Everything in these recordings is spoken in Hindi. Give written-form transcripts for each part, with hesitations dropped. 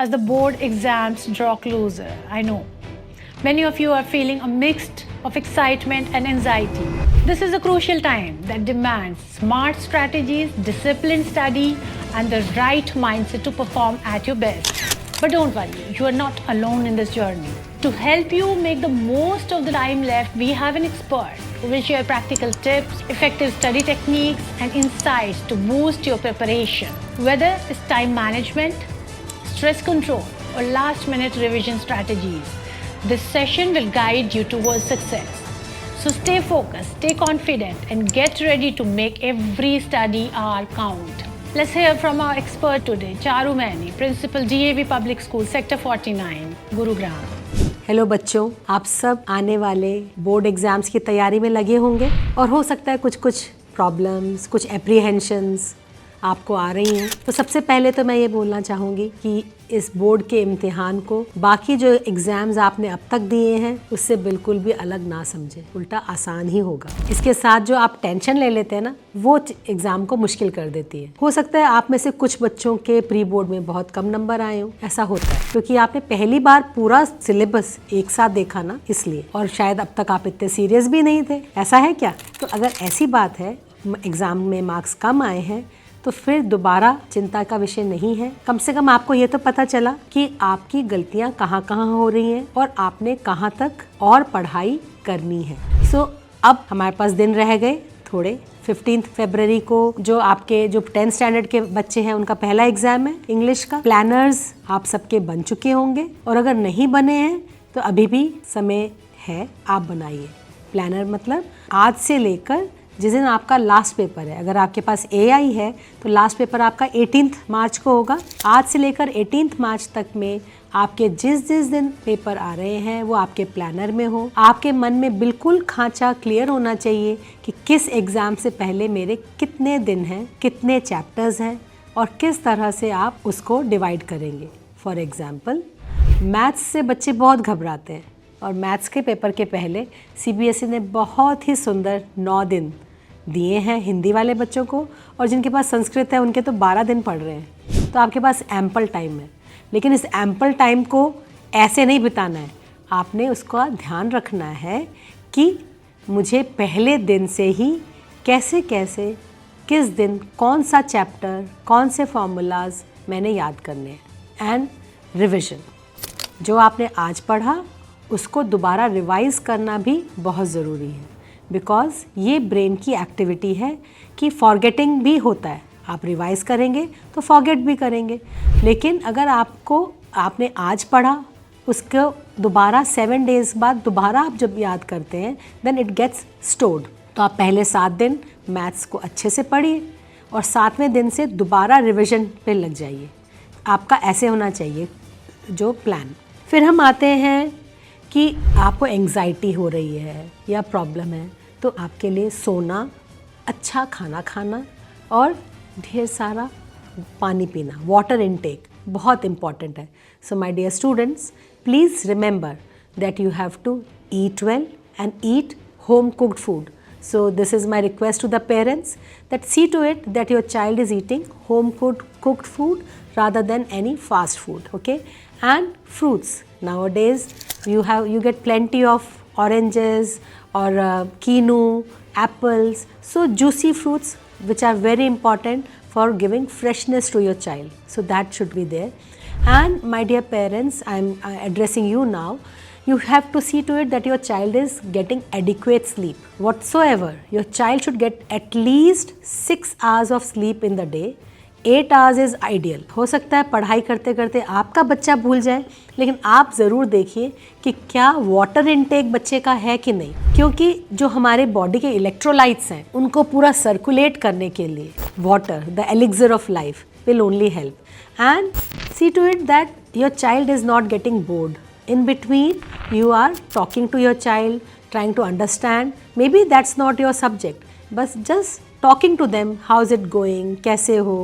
as the board exams draw closer. I know. Many of you are feeling a mix of excitement and anxiety. This is a crucial time that demands smart strategies, disciplined study, and the right mindset to perform at your best. But don't worry, you are not alone in this journey. To help you make the most of the time left, we have an expert who will share practical tips, effective study techniques, and insights to boost your preparation. Whether it's time management, stress control, or last-minute revision strategies, this session will guide you towards success. So stay focused, stay confident, and get ready to make every study hour count. Let's hear from our expert today, Charu Maini, Principal DAV Public School, Sector 49, Gurugram. Hello बच्चों, आप सब आने वाले बोर्ड एग्जाम्स की तैयारी में लगे होंगे और हो सकता है कुछ प्रॉब्लम्स, कुछ एप्रीहेंशंस आपको आ रही हैं। तो सबसे पहले तो मैं ये बोलना चाहूँगी कि इस बोर्ड के इम्तिहान को बाकी जो एग्ज़ाम्स आपने अब तक दिए हैं उससे बिल्कुल भी अलग ना समझें, उल्टा आसान ही होगा। इसके साथ जो आप टेंशन ले लेते हैं ना, वो एग्ज़ाम को मुश्किल कर देती है। हो सकता है आप में से कुछ बच्चों के प्री बोर्ड में बहुत कम नंबर आए हों, ऐसा होता है क्योंकि आपने पहली बार पूरा सिलेबस एक साथ देखा ना, इसलिए। और शायद अब तक आप इतने सीरियस भी नहीं थे, ऐसा है क्या? तो अगर ऐसी बात है, एग्ज़ाम में मार्क्स कम आए हैं, तो फिर दोबारा चिंता का विषय नहीं है। कम से कम आपको ये तो पता चला कि आपकी गलतियां कहाँ कहाँ हो रही हैं और आपने कहाँ तक और पढ़ाई करनी है। अब हमारे पास दिन रह गए थोड़े। 15 फरवरी को जो आपके 10th स्टैंडर्ड के बच्चे हैं उनका पहला एग्जाम है इंग्लिश का। प्लानर्स आप सबके बन चुके होंगे और अगर नहीं बने हैं तो अभी भी समय है, आप बनाइए प्लानर। मतलब आज से लेकर जिस दिन आपका लास्ट पेपर है, अगर आपके पास AI है तो लास्ट पेपर आपका 18 मार्च को होगा। आज से लेकर 18 मार्च तक में आपके जिस दिन पेपर आ रहे हैं वो आपके प्लानर में हो। आपके मन में बिल्कुल खांचा क्लियर होना चाहिए कि किस एग्ज़ाम से पहले मेरे कितने दिन हैं, कितने चैप्टर्स हैं और किस तरह से आप उसको डिवाइड करेंगे। फॉर एग्ज़ाम्पल, मैथ्स से बच्चे बहुत घबराते हैं और मैथ्स के पेपर के पहले CBSE ने बहुत ही सुंदर 9 दिन दिए हैं हिंदी वाले बच्चों को, और जिनके पास संस्कृत है उनके तो 12 दिन पढ़ रहे हैं। तो आपके पास एम्पल टाइम है, लेकिन इस एम्पल टाइम को ऐसे नहीं बिताना है। आपने उसका ध्यान रखना है कि मुझे पहले दिन से ही कैसे किस दिन कौन सा चैप्टर, कौन से फॉर्मूलाज मैंने याद करने हैं। एंड रिविज़न, जो आपने आज पढ़ा उसको दोबारा रिवाइज करना भी बहुत ज़रूरी है, बिकॉज़ ये ब्रेन की एक्टिविटी है कि फॉरगेटिंग भी होता है। आप रिवाइज करेंगे तो फॉरगेट भी करेंगे, लेकिन अगर आपने आज पढ़ा उसको दोबारा 7 डेज़ बाद दोबारा आप जब याद करते हैं देन इट गेट्स स्टोर्ड। तो आप पहले 7 दिन मैथ्स को अच्छे से पढ़िए और 7वें दिन से दोबारा रिविज़न पे लग जाइए। आपका ऐसे होना चाहिए जो प्लान। फिर हम आते हैं कि आपको एंग्जाइटी हो रही है या प्रॉब्लम है, तो आपके लिए सोना, अच्छा खाना खाना और ढेर सारा पानी पीना, वाटर इनटेक बहुत इम्पॉर्टेंट है। So my dear students, please remember that you have to eat well and eat home cooked food. So this is my request to the parents, that see to it that your child is eating home cooked food rather than any fast food, okay? And fruits. Nowadays you get plenty of oranges or quinoa, apples, so juicy fruits which are very important for giving freshness to your child. So that should be there. And my dear parents, I am addressing you now. You have to see to it that your child is getting adequate sleep. Whatsoever, your child should get at least 6 hours of sleep in the day. 8 hours is ideal. हो सकता है पढ़ाई करते करते आपका बच्चा भूल जाए, लेकिन आप ज़रूर देखिए कि क्या वाटर इनटेक बच्चे का है कि नहीं, क्योंकि जो हमारे बॉडी के इलेक्ट्रोलाइट्स हैं उनको पूरा सर्कुलेट करने के लिए water, the elixir of life, will only help. And see to it that your child is not getting bored. In between, you are talking to your child, trying to understand. Maybe that's not your subject, but just talking to them, how's it going, kaise ho,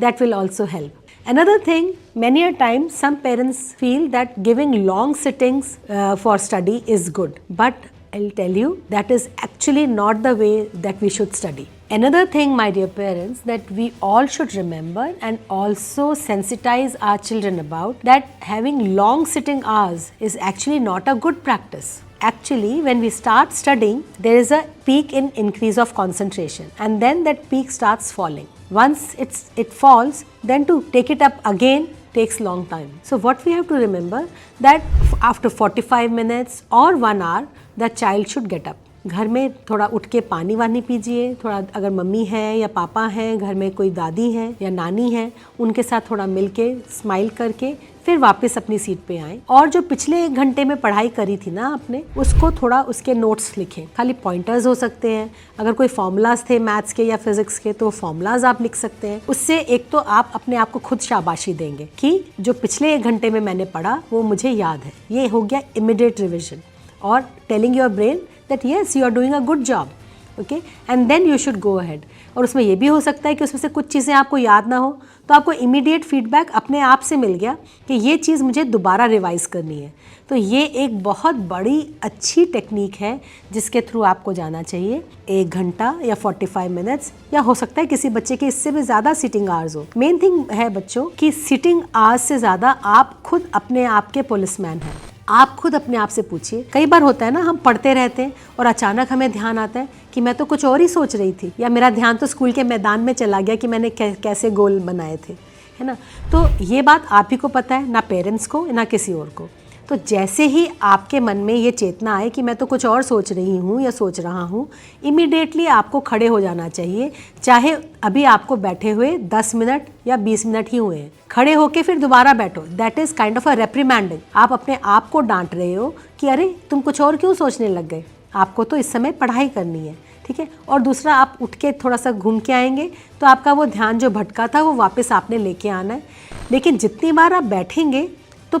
that will also help. Another thing, many a time some parents feel that giving long sittings for study is good, but I'll tell you that is actually not the way that we should study. Another thing, my dear parents, that we all should remember and also sensitize our children about, that having long sitting hours is actually not a good practice. Actually, when we start studying, there is a peak in increase of concentration, and then that peak starts falling. Once it falls, then to take it up again takes long time. So what we have to remember, that after 45 minutes or 1 hour, the child should get up. घर में थोड़ा उठ के पानी वानी पीजिए, थोड़ा अगर मम्मी है या पापा हैं, घर में कोई दादी है या नानी है, उनके साथ थोड़ा मिल के स्माइल करके फिर वापस अपनी सीट पे आएँ। और जो पिछले 1 घंटे में पढ़ाई करी थी ना आपने, उसको थोड़ा उसके नोट्स लिखें। खाली पॉइंटर्स हो सकते हैं, अगर कोई फॉर्मूलाज थे मैथ्स के या फिजिक्स के तो फॉर्मूलाज आप लिख सकते हैं। उससे एक तो आप अपने आप को खुद शाबाशी देंगे कि जो पिछले 1 घंटे में मैंने पढ़ा वो मुझे याद है। ये हो गया इमीडिएट रिविजन और telling your brain that yes, you are doing a good job, okay, and then you should go ahead. और उसमें ये भी हो सकता है कि उसमें से कुछ चीज़ें आपको याद ना हो, तो आपको इमीडिएट फीडबैक अपने आप से मिल गया कि ये चीज़ मुझे दोबारा रिवाइज करनी है। तो ये एक बहुत बड़ी अच्छी टेक्निक है जिसके थ्रू आपको जाना चाहिए। 1 घंटा या 45 मिनट्स, या हो सकता है किसी बच्चे के इससे भी ज़्यादा सिटिंग आवर्स हो। मेन थिंग है बच्चों कि सिटिंग आवर्स से ज़्यादा आप खुद अपने आप के पुलिसमैन हैं। आप खुद अपने आप से पूछिए। कई बार होता है ना, हम पढ़ते रहते हैं और अचानक हमें ध्यान आता है कि मैं तो कुछ और ही सोच रही थी, या मेरा ध्यान तो स्कूल के मैदान में चला गया कि मैंने कैसे गोल बनाए थे, है ना। तो ये बात आप ही को पता है, ना पेरेंट्स को ना किसी और को। तो जैसे ही आपके मन में ये चेतना आए कि मैं तो कुछ और सोच रही हूँ या सोच रहा हूँ, इमीडिएटली आपको खड़े हो जाना चाहिए। चाहे अभी आपको बैठे हुए 10 मिनट या 20 मिनट ही हुए हैं, खड़े होके फिर दोबारा बैठो। That is kind of a reprimanding. आप अपने आप को डांट रहे हो कि अरे तुम कुछ और क्यों सोचने लग गए, आपको तो इस समय पढ़ाई करनी है, ठीक है। और दूसरा, आप उठ के थोड़ा सा घूम के आएंगे तो आपका वो ध्यान जो भटका था वो वापस आपने लेके आना है। लेकिन जितनी बार आप बैठेंगे तो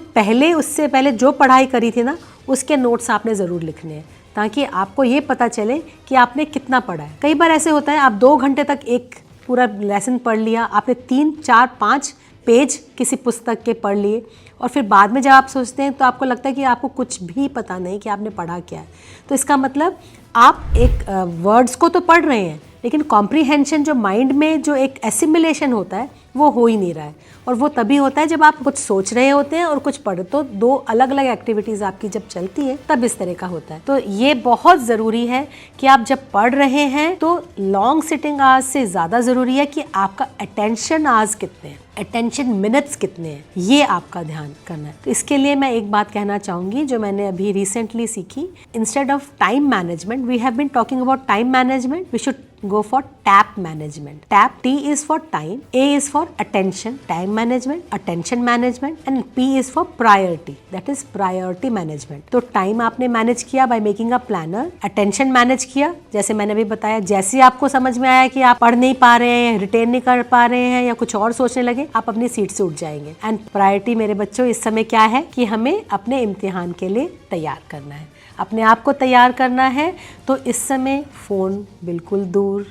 उससे पहले जो पढ़ाई करी थी ना, उसके नोट्स आपने ज़रूर लिखने हैं, ताकि आपको ये पता चले कि आपने कितना पढ़ा है। कई बार ऐसे होता है, आप 2 घंटे तक एक पूरा लेसन पढ़ लिया, आपने 3, 4, 5 पेज किसी पुस्तक के पढ़ लिए, और फिर बाद में जब आप सोचते हैं तो आपको लगता है कि आपको कुछ भी पता नहीं कि आपने पढ़ा क्या है। तो इसका मतलब आप एक वर्ड्स को तो पढ़ रहे हैं, लेकिन कॉम्प्रीहेंशन, जो माइंड में जो एक एसिमिलेशन होता है, वो हो ही नहीं रहा है। और वो तभी होता है जब आप कुछ सोच रहे होते हैं और कुछ पढ़, तो 2 अलग अलग एक्टिविटीज़ आपकी जब चलती है तब इस तरह का होता है। तो ये बहुत ज़रूरी है कि आप जब पढ़ रहे हैं तो लॉन्ग सिटिंग आवर्स से ज़्यादा ज़रूरी है कि आपका अटेंशन आवर्स कितने हैं, अटेंशन मिनट्स कितने हैं, ये आपका ध्यान करना है। तो इसके लिए मैं एक बात कहना चाहूँगी जो मैंने अभी रिसेंटली सीखी। Instead of time management, we have been talking about time management, we should go for TAP management. TAP, T is for time, A is for attention, time management, attention management, and P is for priority, that is priority management. तो time आपने मैनेज किया by making a planner, attention manage किया, जैसे मैंने भी बताया, जैसे आपको समझ में आया कि आप पढ़ नहीं पा रहे हैं, रिटेन नहीं कर पा रहे हैं या कुछ और सोचने लगे, आप अपनी सीट से उठ जाएंगे। एंड प्रायोरिटी मेरे बच्चों इस समय क्या है कि हमें अपने इम्तिहान के लिए तैयार करना है, अपने आप को तैयार करना है। तो इस समय फ़ोन बिल्कुल दूर,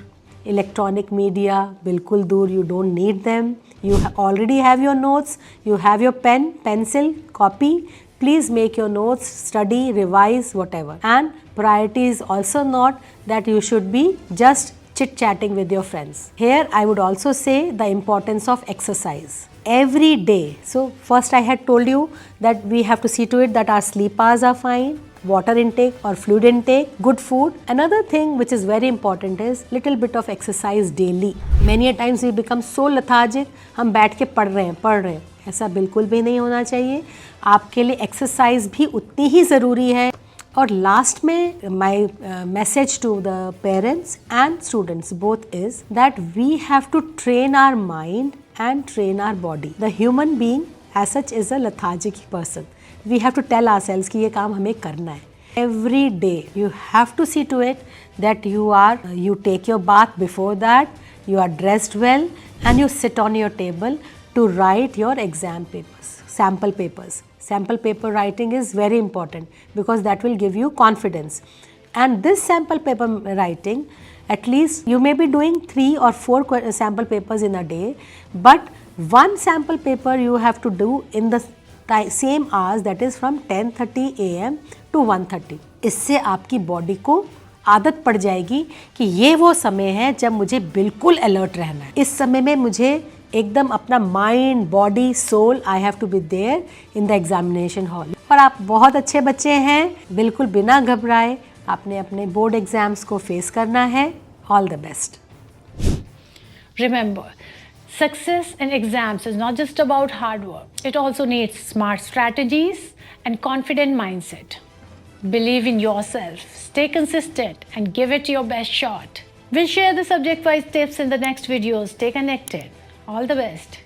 इलेक्ट्रॉनिक मीडिया बिल्कुल दूर, you don't need them, you already have your notes, you have your pen, pencil, copy, please make your notes, study, revise, whatever. And priority is also not that you should be just chit-chatting with your friends. Here I would also say the importance of exercise every day. So first I had told you that we have to see to it that our sleep hours are fine, water intake or fluid intake, good food. Another thing which is very important is little bit of exercise daily. Many a times we become so lethargic, हम बैठ के पढ़ रहे हैं, ऐसा बिल्कुल भी नहीं होना चाहिए। आपके लिए एक्सरसाइज भी उतनी ही ज़रूरी है। और लास्ट में my message to the parents and students both is that we have to train our mind and train our body. The human being as such is a lethargic person. We have to tell ourselves कि ये काम हमें करना है। Every day you have to see to it that you take your bath before that, you are dressed well, and you sit on your table to write your exam papers, sample papers. Sample paper writing is very important because that will give you confidence. And this sample paper writing, at least you may be doing 3 or 4 sample papers in a day, but one sample paper you have to do in the same hours, that is from 10:30 AM to 1:30. इससे आपकी बॉडी को आदत पड़ जाएगी कि ये वो समय है जब मुझे बिल्कुल अलर्ट रहना है। इस समय में मुझे एकदम अपना mind, body, soul, I have to be there in the examination hall. और आप बहुत अच्छे बच्चे हैं, बिल्कुल बिना घबराए आपने अपने बोर्ड एग्जाम्स को फेस करना है। All the best. Remember, success in exams is not just about hard work. It also needs smart strategies and confident mindset. Believe in yourself, stay consistent, and give it your best shot. We'll share the subject-wise tips in the next videos. Stay connected. All the best.